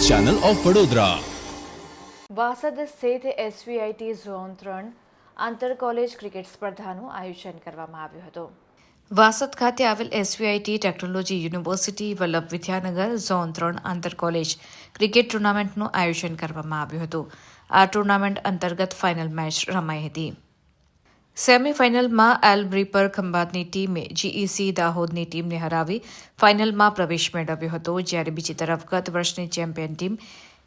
Channel of Vadodara. Vasad સ્થિત SVIT zone 3 આંતર college cricket સ્પર્ધાનું આયોજન કરવામાં આવ્યું હતું। વાસદ ખાતે આવેલ SVIT technology university Vallabh Vidyanagar zone 3 આંતર કોલેજ ક્રિકેટ ટુર્નામેન્ટનું આયોજન કરવામાં આવ્યું હતું। આ ટુર્નામેન્ટ અંતર્ગત ફાઇનલ મેચ રમાઈ હતી। સેમીફાઇનલમાં એલબ્રીપર ખંભાતની ટીમે જીઈસી દાહોદની ટીમને હરાવી ફાઇનલમાં પ્રવેશ મેળવ્યો હતો, જ્યારે બીજી તરફ ગત વર્ષની ચેમ્પિયન ટીમ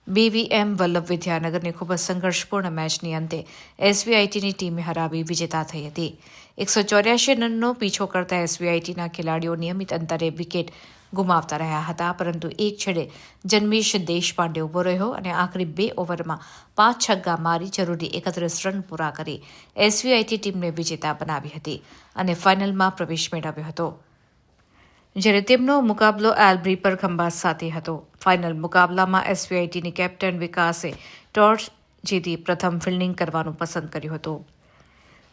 બીવીએમ વલ્લભ વિદ્યાનગરની ખૂબ જ સંઘર્ષપૂર્ણ મેચની અંતે એસવીઆઈટીની ટીમે હરાવી વિજેતા થઈ હતી। 184 રનનો પીછો કરતા એસવીઆઈટીના ખેલાડીઓ નિયમિત અંતરે વિકેટ ગુમાવતા રહ્યા હતા, પરંતુ એક છેડે જન્મેશ દેશપાંડે ઉભો રહ્યો અને આખરી 2 ઓવરમાં 5 છગ્ગા મારી જરૂરી 31 રન પૂરા કરી એસવીઆઈટી ટીમને વિજેતા બનાવી હતી અને ફાઇનલમાં પ્રવેશ મેળવ્યો હતો, જ્યારે તેમનો મુકાબલો એલબ્રીપર ખંભાત સાથે હતો। ફાઇનલ મુકાબલામાં એસવીઆઈટીની કેપ્ટન વિકાસે ટોસ જીતી પ્રથમ ફિલ્ડિંગ કરવાનું પસંદ કર્યું હતું।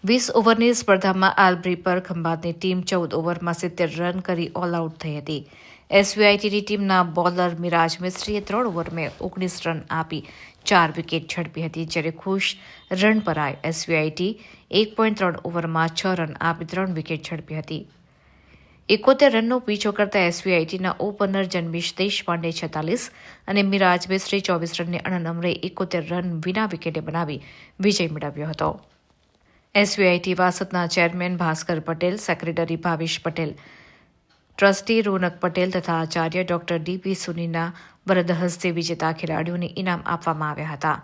20 ઓવરની સ્પર્ધામાં એલબ્રીપર ખંભાતની ટીમ 14 ઓવરમાં 70 રન કરી ઓલ આઉટ થઈ હતી। એસવીઆઈટીની ટીમના બોલર મિરાજ મિસ્ત્રીએ 3 ઓવરમાં 19 રન આપી 4 વિકેટ ઝડપી હતી, જ્યારે ખુશ રન પરાય એસવીઆઈટી 1.3 ઓવરમાં 6 રન આપી 3 વિકેટ ઝડપી હતી। 71 રનનો પીછો કરતા એસવીઆઈટીના ઓપનર જન્મેશ દેશપાંડે 46 અને મિરાજ મિસ્ત્રી 24 રનને અણનમરે 71 રન વિના વિકેટે બનાવી વિજય મેળવ્યો હતો। એસવીઆઈટી વાસદના chairman Bhaskar Patel, secretary Bhavesh Patel, trustee Ronak Patel તથા આચાર્ય ડોક્ટર ડીપી સુનીના વરદ હસ્તે વિજેતા ખેલાડીઓને ઇનામ આપવામાં આવ્યા હતા।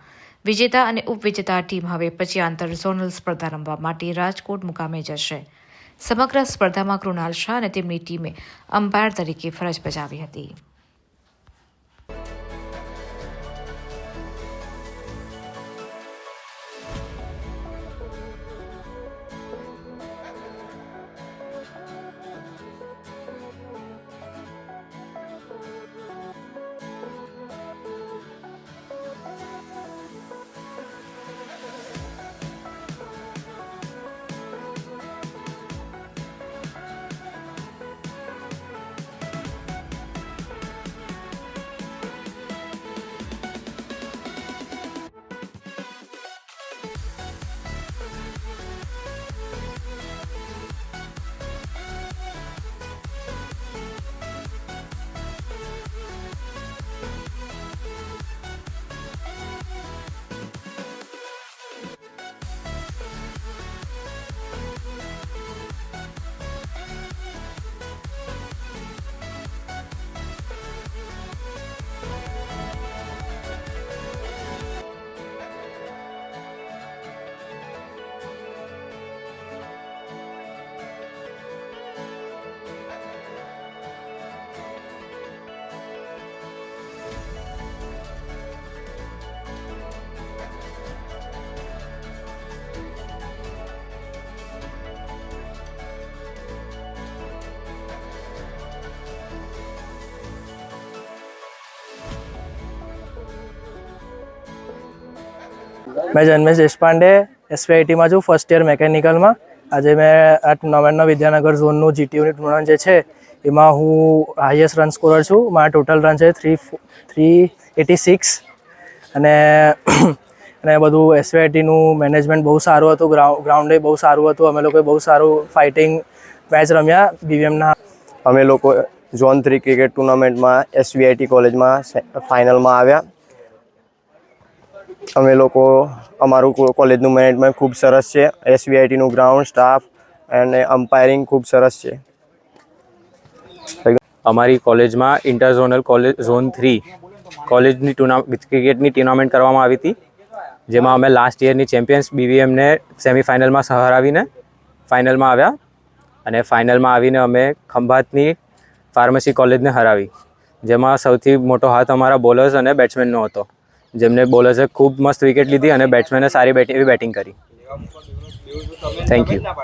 વિજેતા અને ઉપવિજેતા ટીમ હવે પછી આંતર ઝોનલ સ્પર્ધા રમવા માટે રાજકોટ મુકામે જશે। સમગ્ર સ્પર્ધામાં કૃણાલ શાહ અને તેમની ટીમે અમ્પાયર તરીકે ફરજ બજાવી હતી। मैं जन्मेश देशपांडे एसवीआईटी में छूँ फर्स्ट ईयर मेकेनिकल में। आज मैं आ tournament Vidyanagar zone GTU tournament है एमा हूँ हाईएस्ट रन स्कोरर छूँ। मारा टोटल रन है 386 અને બધું એસવીઆઈટીનું મેનેજમેન્ટ બહુ સારું હતું, ગ્રાઉન્ડે બહુ સારું હતું, અમે લોકોએ બહુ સારું ફાઇટિંગ મેચ રમ્યા બીવીએમના। અમે લોકો ઝોન 3 ક્રિકેટ ટુર્નામેન્ટમાં એસવીઆઈટી કોલેજમાં ફાઇનલમાં આવ્યા। અમે લોકો અમારું કોલેજનું મેનેજમેન્ટ ખૂબ સરસ છે, એસવીઆઈટીનું ગ્રાઉન્ડ સ્ટાફ અને અમ્પાયરિંગ ખૂબ સરસ છે। અમારી કોલેજમાં ઇન્ટર ઝોનલ કોલેજ ઝોન 3 કોલેજની ક્રિકેટની ટુર્નામેન્ટ કરવામાં આવી હતી, જેમાં અમે લાસ્ટ યરની ચેમ્પિયન્સ બીવીએમને સેમીફાઇનલમાં હરાવીને ફાઇનલમાં આવ્યા અને ફાઇનલમાં આવીને અમે ખંભાતની ફાર્મસી કોલેજને હરાવી, જેમાં સૌથી મોટો હાથ અમારા બોલર્સ અને બેટ્સમેનનો હતો, જેમને બોલર્સે ખૂબ મસ્ત વિકેટ લીધી અને બેટ્સમેને સારી એવી બેટિંગ કરી। Thank you.